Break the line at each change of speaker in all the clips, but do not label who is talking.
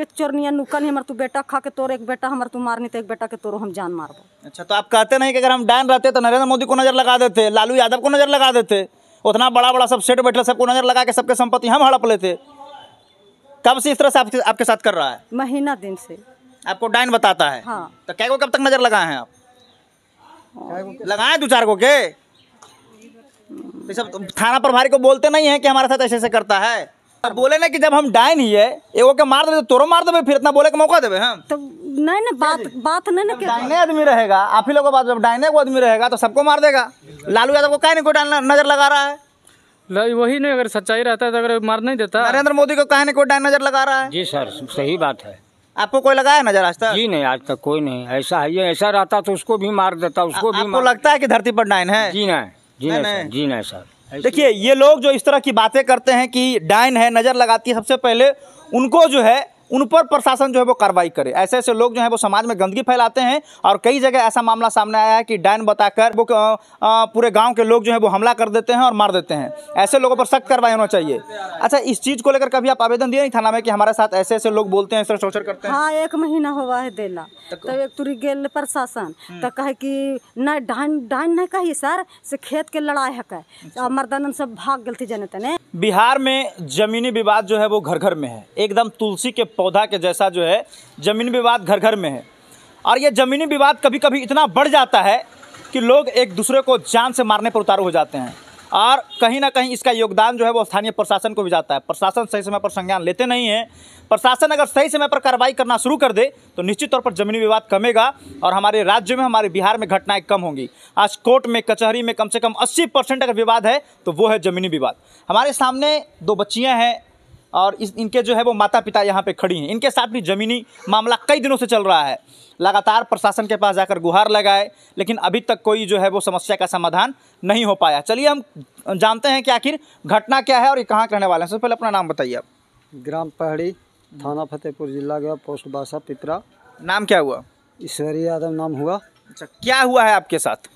चोरनिया नुकन हमर तू बेटा खा के तोर एक बेटा हमर तू मारनी तो एक बेटा के तोरो हम जान मारबो।
अच्छा, तो आप कहते नहीं कि अगर हम डायन रहते तो नरेंद्र मोदी को नजर लगा देते, लालू यादव को नजर लगा देते, उतना बड़ा बड़ा सब सेट बैठे सबको नजर लगा के सबके संपत्ति हम हड़प लेते। कब से इस तरह से आपके साथ कर रहा है?
महीना दिन से
आपको डायन बताता है?
हाँ।
तो क्या को कब तक नजर लगाए हैं आप? लगाए 2-4 को के? तो सब थाना प्रभारी को बोलते नहीं है कि हमारे साथ ऐसे ऐसे करता है? अब बोले ना कि जब हम डायन ही है एगो के मार देते तोरो मार देवे, फिर इतना बोले के मौका देवे हम?
तो नहीं ना बात नहीं ना
डायने आदमी रहेगा, आप ही लोगों के पास जब डायने को आदमी रहेगा तो सबको मार देगा। लालू यादव को क्या नहीं कोई नजर लगा रहा है?
वही नहीं, अगर सच्चाई रहता है तो अगर मार नहीं देता।
नरेंद्र मोदी को कहा नहीं कोई डायन नजर लगा रहा है?
जी सर, सही बात है।
आपको कोई लगाया नजर आज तक?
जी नहीं, आज तक कोई नहीं। ऐसा है, ये ऐसा रहता तो उसको भी मार देता, उसको भी।
आपको लगता है कि धरती पर डायन है?
जी नहीं, जी नहीं सर।
देखिए, ये लोग जो इस तरह की बातें करते हैं कि डायन है, नजर लगाती है, सबसे पहले उनको जो है उन पर प्रशासन जो है वो कार्रवाई करे। ऐसे ऐसे लोग जो है वो समाज में गंदगी फैलाते हैं और कई जगह ऐसा मामला सामने आया है कि डायन बताकर वो पूरे गांव के लोग जो है वो हमला कर देते हैं और मार देते हैं। ऐसे लोगों पर सख्त कार्रवाई होना चाहिए। अच्छा, इस चीज़ को लेकर कभी आप आवेदन दिए नहीं थाना में कि हमारे साथ ऐसे ऐसे लोग बोलते हैं, इस तरह टॉर्चर करते हैं?
हाँ, 1 महीना हुआ है देला तो एक तुरी गेल प्रशासन तो कहे कि नहीं डायन नहीं कही सर से खेत के लड़ाई है कहे मर्दानन सब भाग गए थे जने तने।
बिहार में जमीनी विवाद जो है वो घर घर में है, एकदम तुलसी के पौधा के जैसा जो है जमीनी विवाद घर घर में है। और ये जमीनी विवाद कभी कभी इतना बढ़ जाता है कि लोग एक दूसरे को जान से मारने पर उतारू हो जाते हैं और कहीं ना कहीं इसका योगदान जो है वो स्थानीय प्रशासन को भी जाता है। प्रशासन सही समय पर संज्ञान लेते नहीं है। प्रशासन अगर सही समय पर कार्रवाई करना शुरू कर दे तो निश्चित तौर पर जमीनी विवाद कमेगा और हमारे राज्य में, हमारे बिहार में घटनाएं कम होंगी। आज कोर्ट में, कचहरी में कम से कम 80% अगर विवाद है तो वो है जमीनी विवाद। हमारे सामने 2 बच्चियाँ हैं और इनके जो है वो माता पिता यहाँ पे खड़ी हैं। इनके साथ भी जमीनी मामला कई दिनों से चल रहा है। लगातार प्रशासन के पास जाकर गुहार लगाए लेकिन अभी तक कोई जो है वो समस्या का समाधान नहीं हो पाया। चलिए हम जानते हैं कि आखिर घटना क्या है और ये कहाँ के रहने वाले हैं। सबसे पहले अपना नाम बताइए आप।
ग्राम पहाड़ी, थाना फतेहपुर जिला गया, पोस्ट बासा पिपरा।
नाम क्या हुआ?
ईश्वरी यादव नाम हुआ।
अच्छा, क्या हुआ है आपके साथ?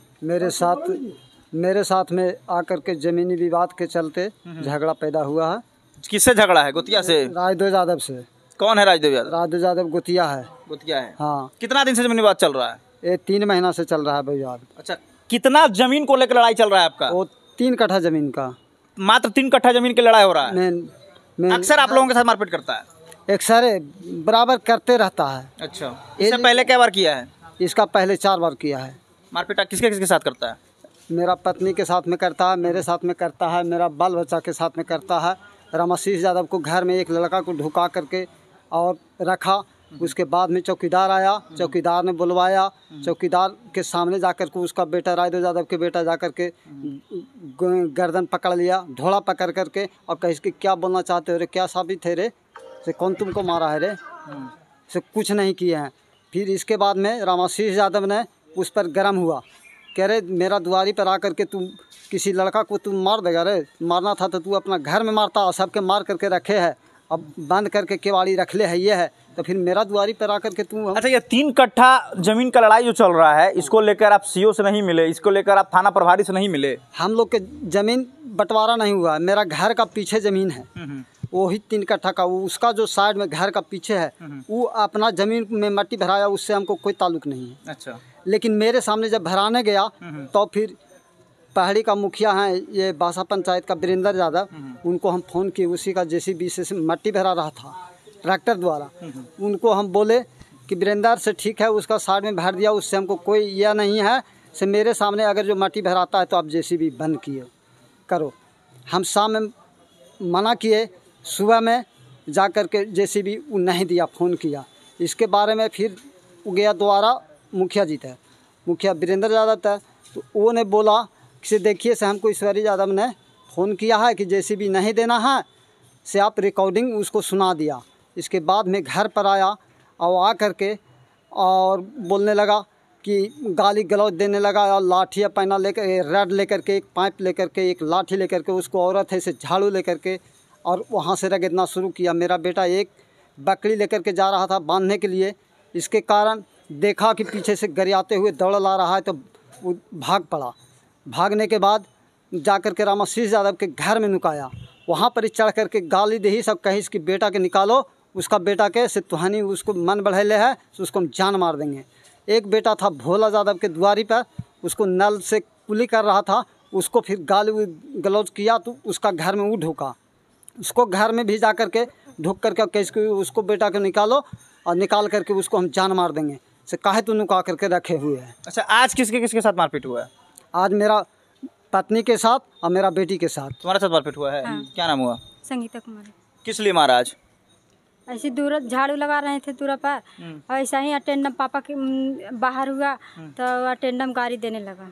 मेरे साथ में आकर के जमीनी विवाद के चलते झगड़ा पैदा हुआ है।
किससे झगड़ा है? गुतिया से?
राजदेव यादव से।
कौन है राजदेव यादव?
राजदेव यादव गुतिया है।
गुतिया है?
हाँ।
कितना दिन से जमीनी विवाद चल रहा है?
ये 3 महीना से चल रहा है विवाद।
अच्छा, कितना जमीन को लेकर लड़ाई चल रहा है आपका?
वो 3 कट्ठा जमीन का।
मात्र 3 कट्ठा जमीन की लड़ाई हो रहा है? अक्सर आप लोगों के साथ मारपीट करता है?
अक्सर बराबर करते रहता है।
अच्छा, इससे पहले क्या बार किया है?
इसका पहले 4 बार किया है।
मारपीट किसके किसके साथ करता है?
मेरा पत्नी के साथ में करता है, मेरे साथ में करता है, मेरा बाल बच्चा के साथ में करता है। रामाशीष यादव को घर में एक लड़का को ढुका करके और रखा। उसके बाद में चौकीदार आया, चौकीदार ने बुलवाया। चौकीदार के सामने जाकर के उसका बेटा राजदेव यादव के बेटा जाकर के गर्दन पकड़ लिया, ढोला पकड़ करके और कहे कि क्या बोलना चाहते हो रे, क्या साबित है रे, से कौन तुमको मारा है रे, से कुछ नहीं किए हैं। फिर इसके बाद में रामाशीष यादव ने उस पर गर्म हुआ, कह रहे मेरा दुआरी पर आकर के तुम किसी लड़का को तुम मार देगा रे, मारना था तो तू अपना घर में मारता, सबके मार करके रखे है, अब बंद करके केवाड़ी रख ले है, ये है तो फिर मेरा दुआरी पर आकर के तू।
अच्छा, ये 3 कट्ठा जमीन का लड़ाई जो चल रहा है इसको लेकर आप सीओ से नहीं मिले, इसको लेकर आप थाना प्रभारी से नहीं मिले?
हम लोग के जमीन बंटवारा नहीं हुआ, मेरा घर का पीछे जमीन है वही 3 कट्ठा का, वो उसका जो साइड में घर का पीछे है वो अपना जमीन में मट्टी भराया, उससे हमको कोई ताल्लुक नहीं है।
अच्छा,
लेकिन मेरे सामने जब भराने गया तो फिर पहाड़ी का मुखिया हैं ये बासा पंचायत का वीरेंद्र यादव, उनको हम फ़ोन किए, उसी का जेसीबी से मट्टी भरा रहा था ट्रैक्टर द्वारा। उनको हम बोले कि वीरेंद्र से ठीक है उसका साइड में भर दिया, उससे हमको कोई यह नहीं है, से मेरे सामने अगर जो मट्टी भराता है तो आप जेसीबी बंद किए करो। हम शाम में मना किए, सुबह में जा कर के जेसीबी नहीं दिया, फ़ोन किया इसके बारे में। फिर वो गया दोबारा मुखिया जी थे, मुखिया वीरेंद्र यादव थे, तो वो ने बोला कि देखिए से हमको ईश्वरी यादव ने फ़ोन किया है कि जेसीबी नहीं देना है, से आप रिकॉर्डिंग उसको सुना दिया। इसके बाद में घर पर आया और आ कर के और बोलने लगा कि गाली गलौज देने लगा और लाठियाँ पहना लेकर, रेड लेकर के, एक पाइप लेकर के, एक लाठी लेकर के, उसको औरत है से झाड़ू लेकर के और वहाँ से रगड़ना शुरू किया। मेरा बेटा एक बकरी लेकर के जा रहा था बांधने के लिए, इसके कारण देखा कि पीछे से गरियाते हुए दौड़ ला रहा है तो वो भाग पड़ा। भागने के बाद जाकर के रामाशीष यादव के घर में नुकाया, वहाँ पर चढ़ कर के गाली दही सब कहीं इसकी बेटा के निकालो उसका बेटा के से तुहानी उसको मन बढ़ेले है तो उसको हम जान मार देंगे। एक बेटा था भोला यादव के द्वारी पर, उसको नल से कुली कर रहा था, उसको फिर गाली गलौज किया तो उसका घर में वो ढुका, उसको घर में भी जा करके ढुक करके कैसे उसको बेटा को निकालो और निकाल करके उसको हम जान मार देंगे से काहे तू नुका करके रखे हुए हैं।
अच्छा, आज किसके किसके साथ मारपीट हुआ है?
आज मेरा पत्नी के साथ और मेरा बेटी के साथ।
तुम्हारे साथ मारपीट हुआ है?
हाँ।
क्या नाम हुआ?
संगीता कुमारी।
किस लिए मारा आज?
ऐसे दूर झाड़ू लगा रहे थे दूरा पर, और ऐसा ही अटेंडम पापा के बाहर हुआ तो अटेंडम गाड़ी देने लगा।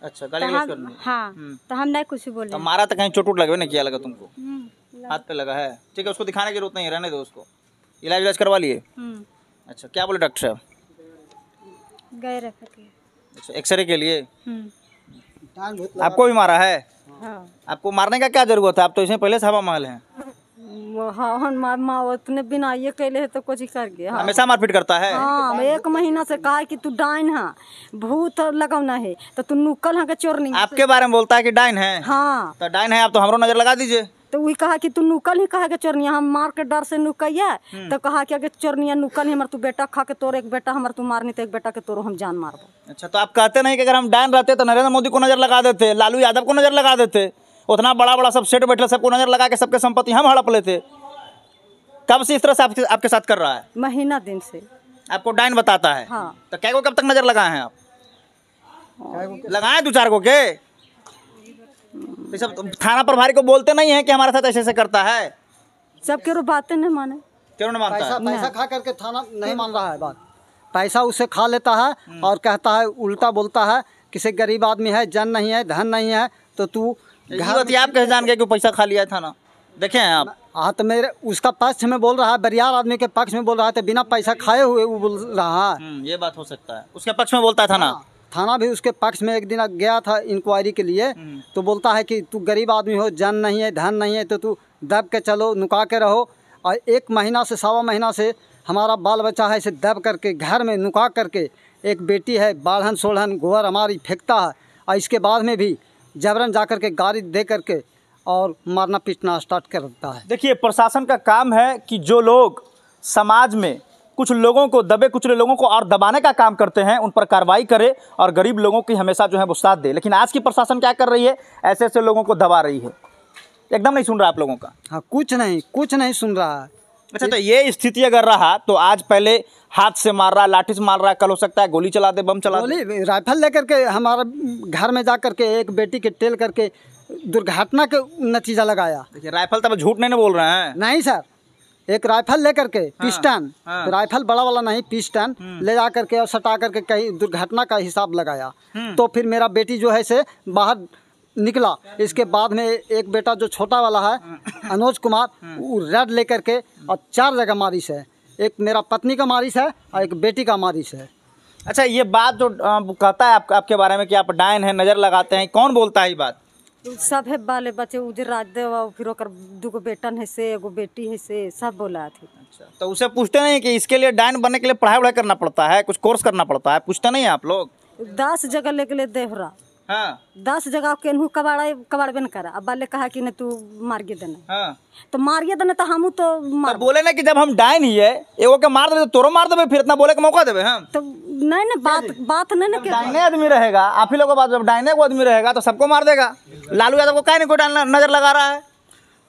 अच्छा,
तो
गाली गलौज करने?
हम हाँ, तो हम नहीं कुछ बोले।
तो मारा तो कहीं चोट वोट लगे नहीं? क्या लगा तुमको? हाथ पे लगा है? ठीक है, उसको दिखाने की जरूरत नहीं है, रहने दो उसको। इलाज करवा लिए? अच्छा, क्या बोले डॉक्टर साहब?
गए रखे थे।
अच्छा, एक्सरे के लिए? आपको भी मारा है?
हाँ।
आपको मारने का क्या जरूरत है? आप तो इसमें पहले से हवा महल हैं।
हाँ, माँ उतने बिना ये कैले है तो कुछ कर गया। हाँ।
हमेशा मारपीट करता है?
हाँ, 1 महीना से कहा कि तू डाइन है, भूत लगौना है, तो तू नुकल है के चोर नहीं।
आपके बारे में बोलता है कि डाइन है?
हाँ,
तो डाइन है आप तो हमरो नजर लगा दीजिए।
तो वही कहा कि तू नुकल ही कहा के चोरनिया, हम मार के डर से नुकैया तो कहा कि अगर चोरनिया नुकल ही हमार तू बेटा खा के तोर, एक बेटा हमार तू मारनी तो एक बेटा के तोरो हम जान मारबो।
अच्छा, तो आप कहते नहीं कि अगर हम डाइन रहते तो नरेंद्र मोदी को नजर लगा देते, लालू यादव को नजर लगा देते, उतना बड़ा बड़ा सब सेट बैठे सबको नजर लगा के सबके संपत्ति हम हड़प लेते। कब से इस तरह से आपके साथ कर रहा है?
महीना दिन से
आपको डाइन बताता है?
हाँ।
तो क्या को कब तक नजर लगाए हैं आप? लगाए 2-4 को के? तो सब थाना प्रभारी को बोलते नहीं है कि हमारे साथ ऐसे ऐसे करता है?
सब के बातें नहीं माने।
क्यों नहीं मानता?
पैसा खा करके थाना नहीं मान रहा है बात, पैसा उसे खा लेता है और कहता है, उल्टा बोलता है किसी गरीब आदमी है, जन नहीं है, धन नहीं है, तो तू
घर आप कैसे जान गए कि पैसा खा लिया था ना? देखे हैं आप?
हाँ, तो मेरे उसका पक्ष में बोल रहा है, बरियार आदमी के पक्ष में बोल रहा है, तो बिना पैसा खाए हुए वो बोल रहा है।
ये बात हो सकता है, उसके पक्ष में बोलता था ना?
थाना भी उसके पक्ष में एक दिन गया था इंक्वायरी के लिए, तो बोलता है कि तू गरीब आदमी हो, जन नहीं है, धन नहीं है, तो तू दब के चलो, नुका के रहो। और 1 महीना से 1.25 महीना से हमारा बाल बच्चा है इसे दब करके घर में नुका करके, एक बेटी है, बाढ़न सोढ़न गोबर हमारी फेंकता है, और इसके बाद में भी जबरन जा करके गाड़ी दे करके और मारना पीटना स्टार्ट कर देता है।
देखिए, प्रशासन का काम है कि जो लोग समाज में कुछ लोगों को दबे कुचले लोगों को और दबाने का काम करते हैं उन पर कार्रवाई करे और गरीब लोगों की हमेशा जो है वो साथ दे। लेकिन आज की प्रशासन क्या कर रही है? ऐसे ऐसे लोगों को दबा रही है, एकदम नहीं सुन रहा आप लोगों का।
हाँ, कुछ नहीं सुन रहा है।
अच्छा, तो ये स्थिति अगर रहा तो आज पहले हाथ से मार रहा है, लाठी से मार रहा है, कल हो सकता है गोली चला दे, बम चला दे।
गोली राइफल लेकर के हमारा घर में जा करके एक बेटी के टेल करके दुर्घटना के नतीजा लगाया।
देखिए, राइफल तब झूठ नहीं बोल रहे हैं।
नहीं सर, एक राइफल लेकर के पिस्टन, राइफल बड़ा वाला नहीं, पिस्टन ले जा करके और सटा करके कहीं दुर्घटना का हिसाब लगाया। तो फिर मेरा बेटी जो है से बाहर निकला। इसके बाद में एक बेटा जो छोटा वाला है अनुज कुमार, वो रेड लेकर के और 4 जगह मारिश है, एक मेरा पत्नी का मारिश है और एक बेटी का मारिश है।
अच्छा, ये बात जो कहता है आपके बारे में कि आप डायन हैं, नजर लगाते हैं, कौन बोलता है ये बात?
सब है बाले बच्चे उजर राज देव, फिर ओकर 2 बेटन है से, एगो बेटी है से, सब बोला थे।
अच्छा, तो उसे पूछते नहीं कि इसके लिए डायन बनने के लिए पढ़ाई वढ़ाई करना पड़ता है, कुछ कोर्स करना पड़ता है? पूछते नहीं है आप लोग?
10 जगह लेके ले देहरा।
हाँ।
10 जगह केनहू कबाड़बे न करा। अब बाले कहा कि न तू मारिए देना।
हाँ।
तो मारिए देना तो हमू तो मार
बोले ना कि जब हम डायन ही है एगो के मार देवे तो तोरो मार देवे, फिर इतना बोले के मौका देवे हम?
तो नहीं ना, बात नहीं ना।
डायने आदमी रहेगा, आप ही लोगों के बात, जब डायने को आदमी रहेगा तो सबको मार देगा। लालू यादव को काहे नहीं कोई नजर लगा रहा है?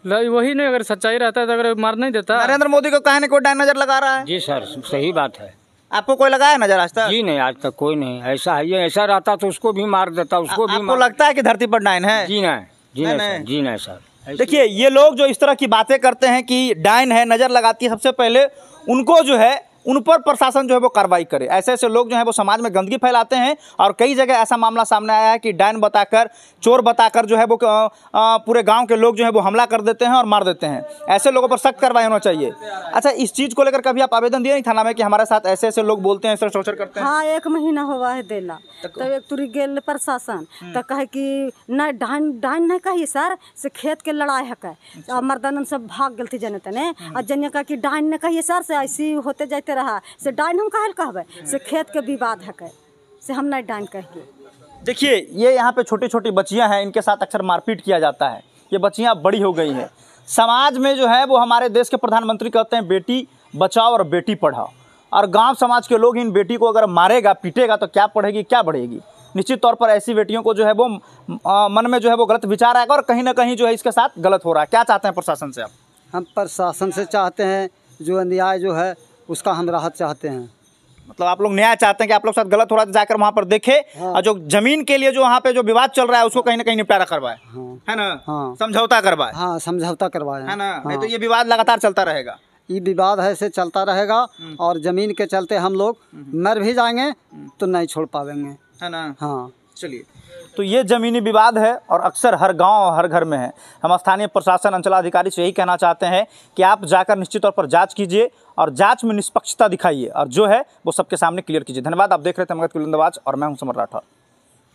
वही नहीं, अगर सच्चाई रहता है तो अगर मार नहीं देता।
नरेंद्र मोदी को काहे नहीं कोई डायन नजर लगा रहा है?
जी सर, सही बात है।
आपको कोई लगाया नजर आज तक?
जी नहीं, आज तक कोई नहीं। ऐसा है, ये ऐसा रहता तो उसको भी मार देता, उसको भी।
आपको लगता है कि धरती पर डायन है?
जी नहीं, जी नहीं सर।
देखिए, ये लोग जो इस तरह की बातें करते हैं कि डायन है, नजर लगाती है, सबसे पहले उनको जो है उन पर प्रशासन जो है वो कार्रवाई करे। ऐसे ऐसे लोग जो है वो समाज में गंदगी फैलाते हैं और कई जगह ऐसा मामला सामने आया है कि डायन बताकर, चोर बताकर जो है वो पूरे गांव के लोग जो है वो हमला कर देते हैं और मार देते हैं। ऐसे लोगों पर सख्त कार्रवाई होना चाहिए। अच्छा, इस चीज़ को लेकर कभी आप आवेदन दिए नहीं थाना में कि हमारे साथ ऐसे ऐसे लोग बोलते हैं, ऐसे टॉर्चर करते हैं?
हाँ, 1 महीना हुआ है देला। तो एक तुरी गेल प्रशासन तो कहे कि नहीं डाइन नहीं कहिए सर से खेत के लड़ाई है कहे, और मर्दानन सब भाग गए थे जने तने, और जने कहा कि डाइन नहीं कहिए सर से ऐसी होते जाते रहा से डाइन हम कहल कहबे से खेत के विवाद है कहे से हम नहीं डाइन कहिए।
देखिए, ये यहाँ पे छोटी छोटी बच्चियाँ हैं, इनके साथ अक्सर मारपीट किया जाता है। ये बच्चियाँ बड़ी हो गई हैं, समाज में जो है वो हमारे देश के प्रधानमंत्री कहते हैं बेटी बचाओ और बेटी पढ़ाओ, और गांव समाज के लोग इन बेटी को अगर मारेगा पीटेगा तो क्या पढ़ेगी क्या बढ़ेगी। निश्चित तौर पर ऐसी बेटियों को जो है वो मन में जो है वो गलत विचार आएगा और कहीं ना कहीं जो है इसके साथ गलत हो रहा है। क्या चाहते हैं प्रशासन से आप?
हम प्रशासन से चाहते हैं जो अन्याय जो है उसका हम राहत चाहते हैं।
मतलब आप लोग न्याय चाहते हैं कि आप लोग साथ गलत हो रहा है जाकर वहाँ पर देखे,
हाँ।
और जो जमीन के लिए जो वहाँ पे जो विवाद चल रहा है उसको कहीं ना कहीं निपटारा करवाए,
हाँ।
है ना?
हाँ।
समझौता करवाए,
हाँ, समझौता करवाएं,
है ना? नहीं
हाँ।
तो ये विवाद लगातार चलता रहेगा।
ये विवाद है से चलता रहेगा और ज़मीन के चलते हम लोग मर भी जाएंगे तो नहीं छोड़ पाएंगे,
है ना?
हाँ।
चलिए, तो ये ज़मीनी विवाद है और अक्सर हर गांव हर घर में है। हम स्थानीय प्रशासन अंचलाधिकारी से यही कहना चाहते हैं कि आप जाकर निश्चित तौर पर जांच कीजिए और जांच में निष्पक्षता दिखाइए और जो है वो सबके सामने क्लियर कीजिए। धन्यवाद। आप देख रहे थे मगध की बुलंदआवाज और मैं हूं समर राठौर।